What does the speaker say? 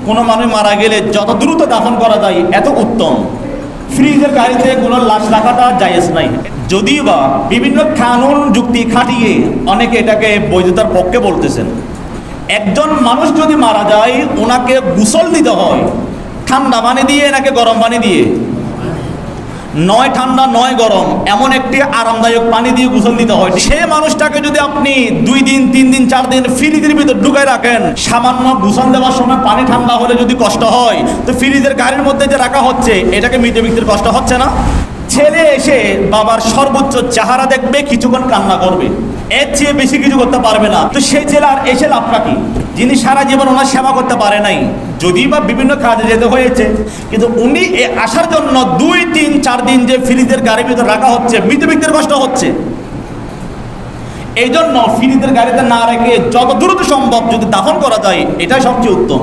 কোনো মানুষ মারা গেলে যত দ্রুত দাফন করা যায় এত উত্তম। ফ্রিজের গাড়িতে কোনো লাশ রাখাটা জায়েজ নাই। যদিও বা বিভিন্ন কানুন যুক্তি খাটিয়ে অনেকে এটাকে বৈধতার পক্ষে বলতেছেন। একজন মানুষ যদি মারা যায় ওনাকে গোসল দিতে হয় ঠান্ডা পানি দিয়ে নাকি গরম পানি দিয়ে? নয় ঠান্ডা নয় গরম, এমন একটি আরামদায়ক পানি দিয়ে গোসল দিতে হয়। সে মানুষটাকে যদি আপনি 2 দিন 3 দিন 4 দিন ফ্রিজের ভিতর ঢুকায় রাখেন, সামান্য গোসল দেওয়ার সময় পানি ঠান্ডা হলে যদি কষ্ট হয়, তো ফ্রিজের গাড়ির মধ্যে যে রাখা হচ্ছে এটাকে মৃত ব্যক্তির কষ্ট হচ্ছে না? ছেলে এসে বাবার সর্বোচ্চ চেহারা দেখবে, কিছুক্ষণ কান্না করবে, এর চেয়ে বেশি কিছু করতে পারবে না। তো সেই ছেলে আর এসে লাভটা কি? যিনি সারা জীবন ওনার সেবা করতে পারে নাই, যদিও বা বিভিন্ন কাজে যেতে হয়েছে, কিন্তু উনি আসার জন্য 2, 3, 4 দিন যে ফ্রিজের গাড়ির ভিতর রাখা হচ্ছে, মৃত ব্যক্তির কষ্ট হচ্ছে। এই জন্য ফ্রিজের গাড়িতে না রেখে যত দ্রুত সম্ভব যদি দাফন করা যায় এটাই সবচেয়ে উত্তম।